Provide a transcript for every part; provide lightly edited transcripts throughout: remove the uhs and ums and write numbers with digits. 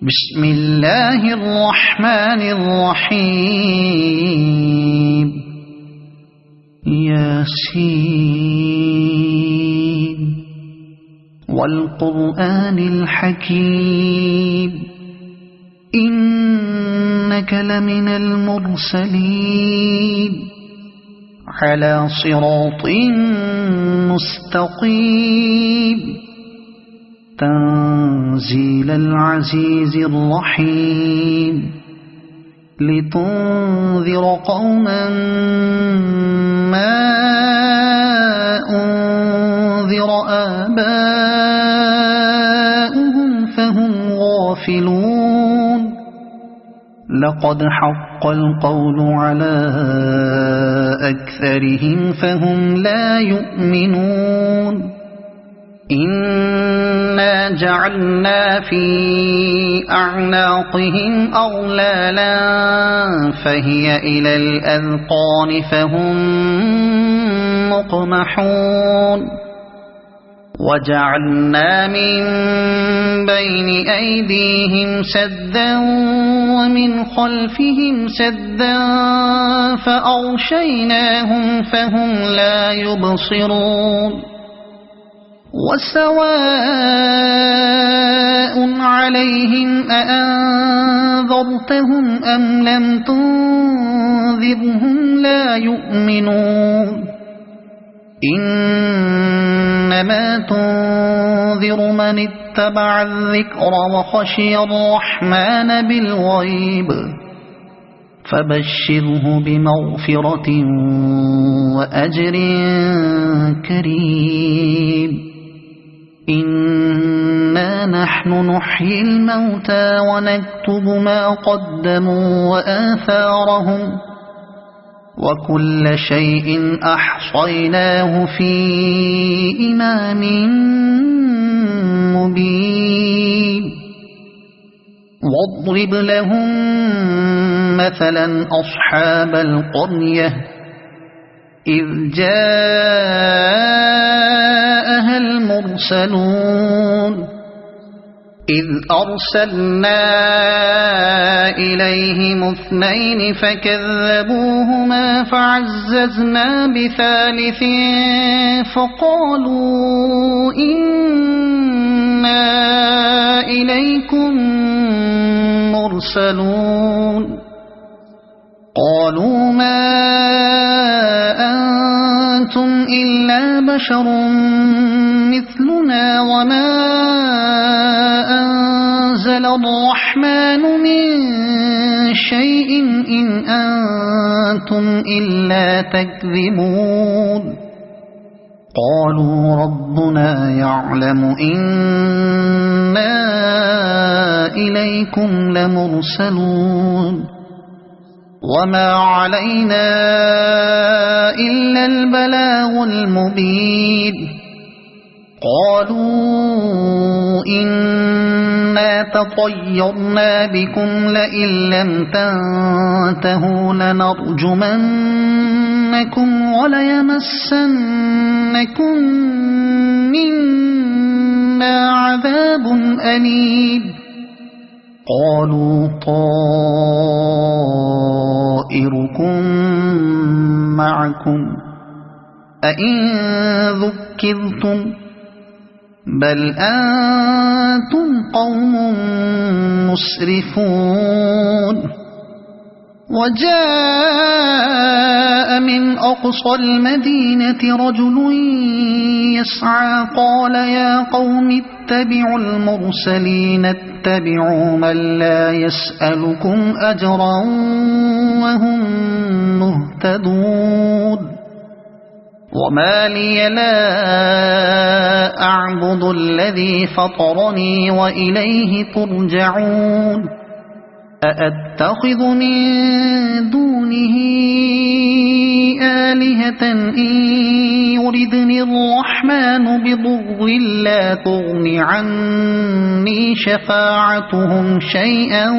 بسم الله الرحمن الرحيم ياسين والقرآن الحكيم إنك لمن المرسلين على صراط مستقيم تنزيل العزيز الرحيم لتنذر قوما ما أنذر آباؤهم فهم غافلون لقد حق القول على أكثرهم فهم لا يؤمنون إنا جعلنا في أعناقهم أغلالا فهي إلى الأذقان فهم مقمحون وجعلنا من بين أيديهم سدا ومن خلفهم سدا فأغشيناهم فهم لا يبصرون وسواء عليهم أأنذرتهم أم لم تنذرهم لا يؤمنون إنما تنذر من اتبع الذكر وخشي الرحمن بالغيب فبشره بمغفرة وأجر كريم إنا نحن نحيي الموتى ونكتب ما قدموا وآثارهم وكل شيء أحصيناه في إمام مبين واضرب لهم مثلا أصحاب القرية إذ جاءها المرسلون إذ أرسلنا إليهم اثنين فكذبوهما فعززنا بثالث فقالوا إنا إليكم مرسلون قالوا ما أنتم إلا بشر مثلنا وما أنزل الرحمن من شيء إن أنتم إلا تكذبون قالوا ربنا يعلم إنا إليكم لمرسلون وما علينا إلا البلاغ المبين قالوا إنا تطيرنا بكم لئن لم تنتهوا لنرجمنكم وليمسنكم منا عذاب أليم قالوا طائركم معكم أئن ذكرتم بل أنتم قوم مسرفون وجاء من أقصى المدينة رجل يسعى قال يا قوم اتبعوا المرسلين اتبعوا من لا يسألكم أجرا وهم مهتدون وما لي لا أعبد الذي فطرني وإليه ترجعون أأتخذ من دونه آلهة إن يردني الرحمن بضر لا تغن عني شفاعتهم شيئا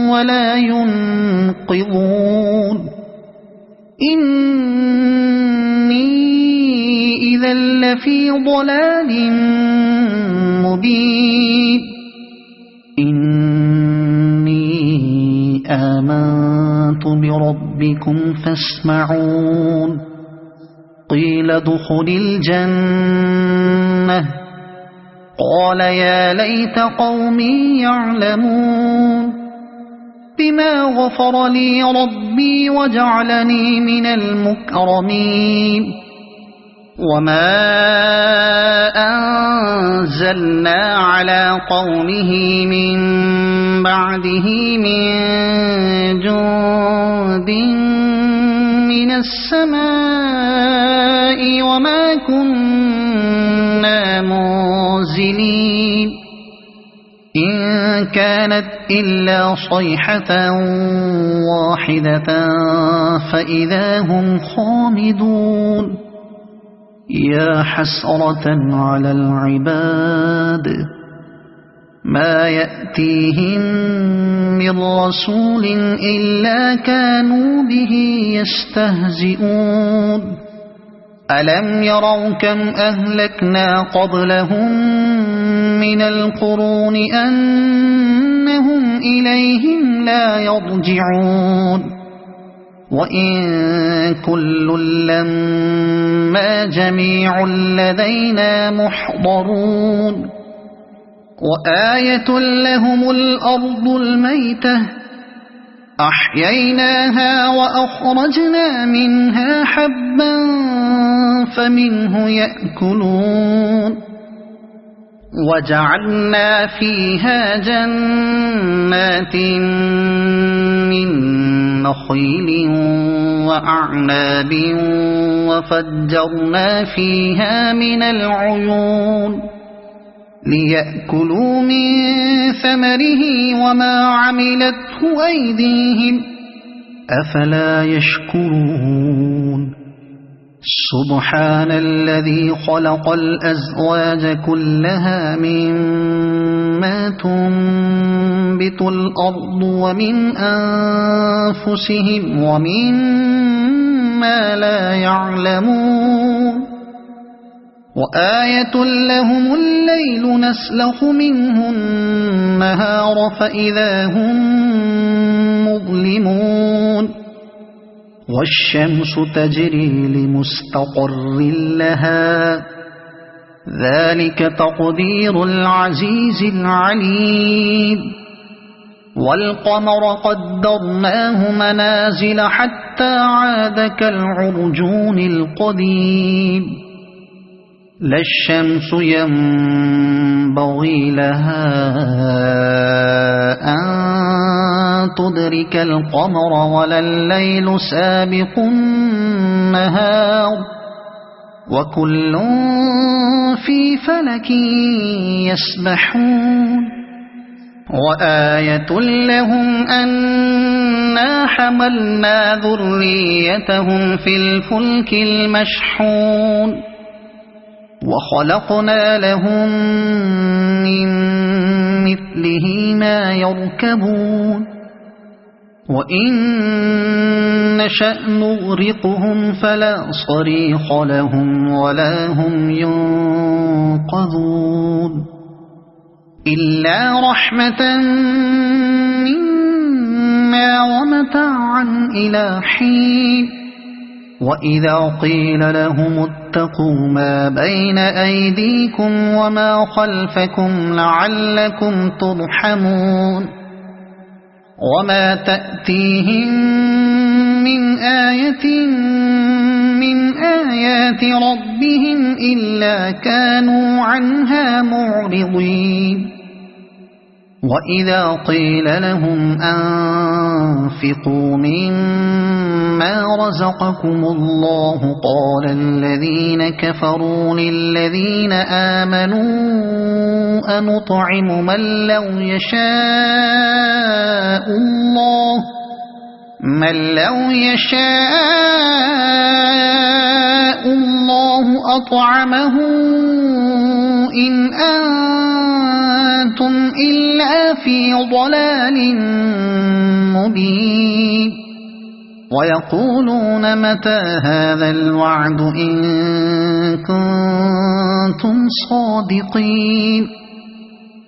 ولا ينقذون إني إذا لفي ضلال مبين آمنت بربكم فاسمعون قيل ادخل الجنة قال يا ليت قومي يعلمون بما غفر لي ربي وجعلني من المكرمين وما أنزلنا على قومه من بعده من جند من السماء وما كنا منزلين إن كانت إلا صيحة واحدة فإذا هم خامدون يا حسرة على العباد ما يأتيهم من رسول إلا كانوا به يستهزئون ألم يروا كم أهلكنا قبلهم من القرون أنهم إليهم لا يرجعون وإن كل لما جميع لدينا محضرون وآية لهم الأرض الميتة أحييناها وأخرجنا منها حبا فمنه يأكلون وجعلنا فيها جنات من نخيل وأعناب وفجرنا فيها من العيون ليأكلوا من ثمره وما عملته أيديهم أفلا يشكرون سبحان الذي خلق الأزواج كلها مما تنبت الأرض ومن أنفسهم ومما لا يعلمون وآية لهم الليل نسلخ منه النهار فإذا هم مظلمون والشمس تجري لمستقر لها ذلك تقدير العزيز العليم والقمر قدرناه منازل حتى عاد كالعرجون القديم لا الشمس ينبغي لها أن تدرك القمر ولا الليل سابق النهار وكل في فلك يسبحون وآية لهم أنا حملنا ذريتهم في الفلك المشحون وخلقنا لهم من مثله ما يركبون وإن نشأ نغرقهم فلا صريخ لهم ولا هم ينقذون إلا رحمة منا ومتاعا إلى حين وإذا قيل لهم اتقوا ما بين أيديكم وما خلفكم لعلكم ترحمون وما تأتيهم من آية من آيات ربهم إلا كانوا عنها معرضين وإذا قيل لهم أنفقوا مما رزقكم الله قال الذين كفروا للذين آمنوا أنطعم من لو يشاء الله أطعمه إن أنتم إلا في ضلال مبين ويقولون متى هذا الوعد إن كنتم صادقين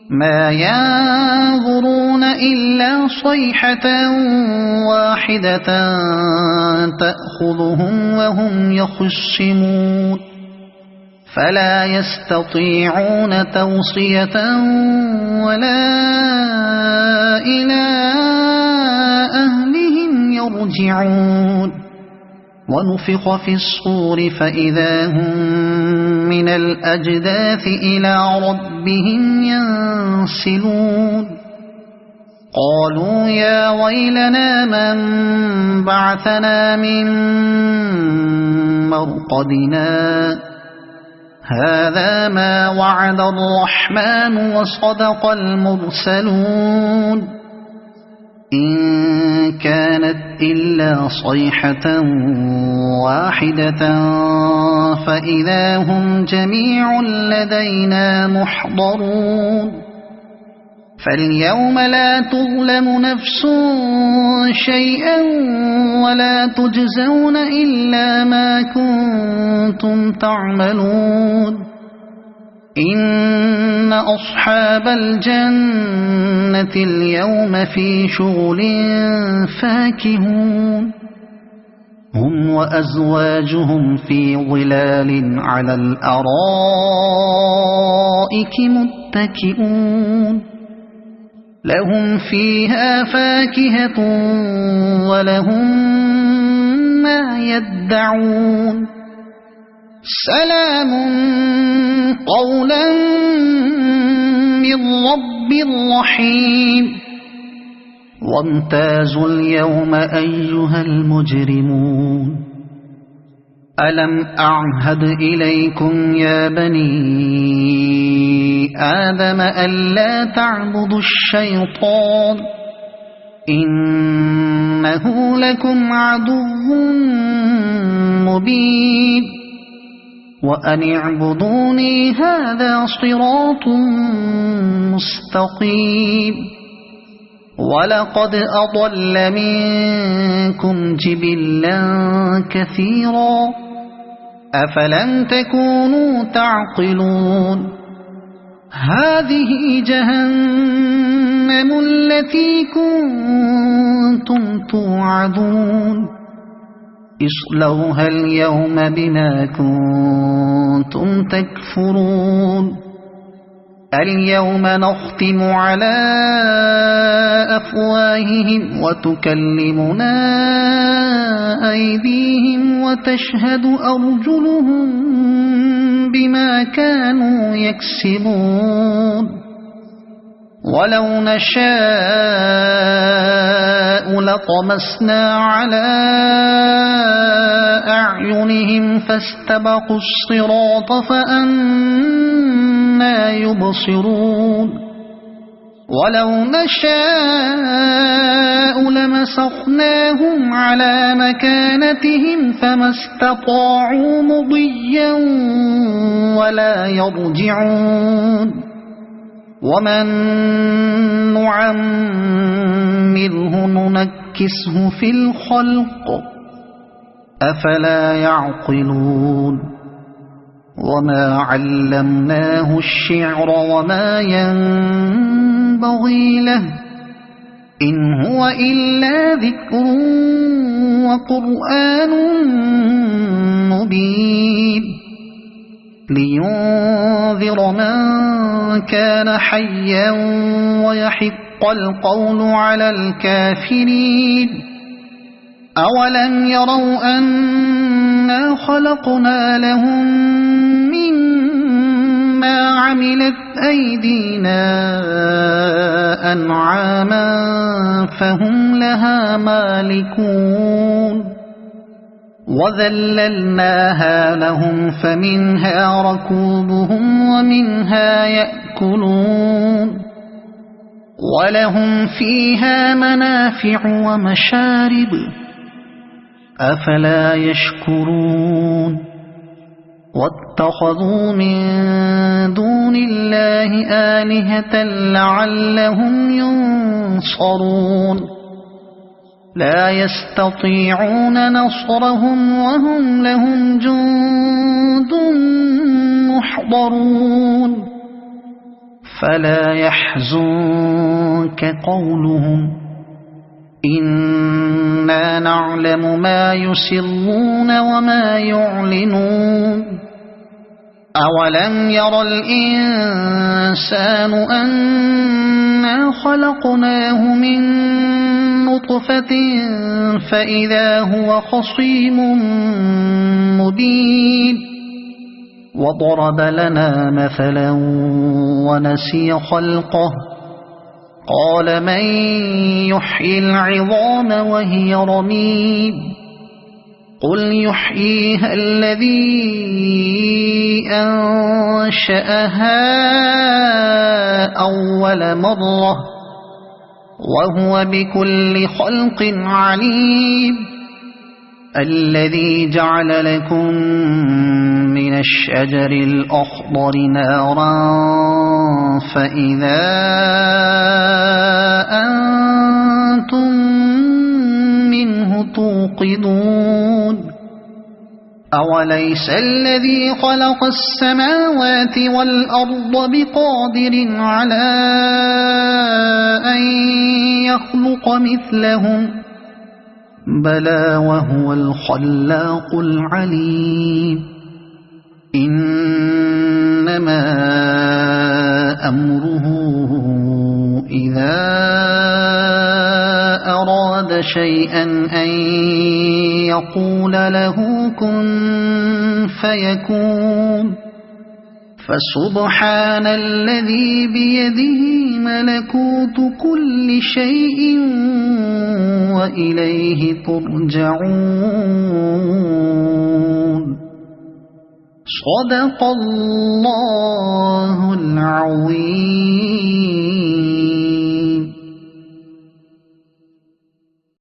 ما ينظرون إلا صيحة واحدة تأخذهم وهم يخصمون فلا يستطيعون توصية ولا إلى أهلهم يرجعون ونفخ في الصور فإذا هم من الأجداث إلى ربهم ينسلون قالوا يا ويلنا من بعثنا من مرقدنا هذا ما وعد الرحمن وصدق المرسلون إن كانت إلا صيحة واحدة فإذا هم جميع لدينا محضرون فاليوم لا تظلم نفس شيئا ولا تجزون إلا ما كنتم تعملون إن أصحاب الجنة اليوم في شغل فاكهون هم وأزواجهم في ظلال على الأرائك متكئون لهم فيها فاكهة ولهم ما يدعون سلام قولا من رب رحيم وامتازوا اليوم أيها المجرمون ألم أعهد إليكم يا بني آدم ألا تعبدوا الشيطان إنه لكم عدو مبين وأن اعبدوني هذا صراط مستقيم ولقد أضل منكم جبلا كثيرا أفلم تكونوا تعقلون هذه جهنم التي كنتم توعدون اصلوها اليوم بما كنتم تكفرون اليوم نختم على أفواههم وتكلمنا أيديهم وتشهد أرجلهم بما كانوا يكسبون ولو نشاء لطمسنا على أعينهم فاستبقوا الصراط فأنى يبصرون ولو نشاء لمسخناهم على مكانتهم فما استطاعوا مضيا ولا يرجعون ومن نعمره ننكسه في الخلق أفلا يعقلون وما علمناه الشعر وما ينبغي له إن هو إلا ذكر وقرآن مبين لينذر من كان حيا ويحق القول على الكافرين أولم يروا أنا خلقنا لهم مما عملت أيدينا أنعاما فهم لها مالكون وذللناها لهم فمنها ركوبهم ومنها يأكلون ولهم فيها منافع ومشارب أفلا يشكرون واتخذوا من دون الله آلهة لعلهم ينصرون لا يستطيعون نصرهم وهم لهم جند محضرون فلا يحزنك قولهم إنا نعلم ما يسرون وما يعلنون أولم ير الإنسان أنا خلقناه من نطفة فإذا هو خصيم مبين وضرب لنا مثلا ونسي خلقه قال من يحيي العظام وهي رميم قل يحييها الذي أنشأها أول مرة وهو بكل خلق عليم الذي جعل لكم من الشجر الأخضر نارا فإذا أنتم منه توقدون أوليس الذي خلق السماوات والأرض بقادر على أن يخلق مثلهم بلى وهو الخلاق العليم إنما أمره إذا أراد شيئا أن يقول له كن فيكون فسبحان الذي بيده ملكوت كل شيء وإليه ترجعون صدق الله العظيم.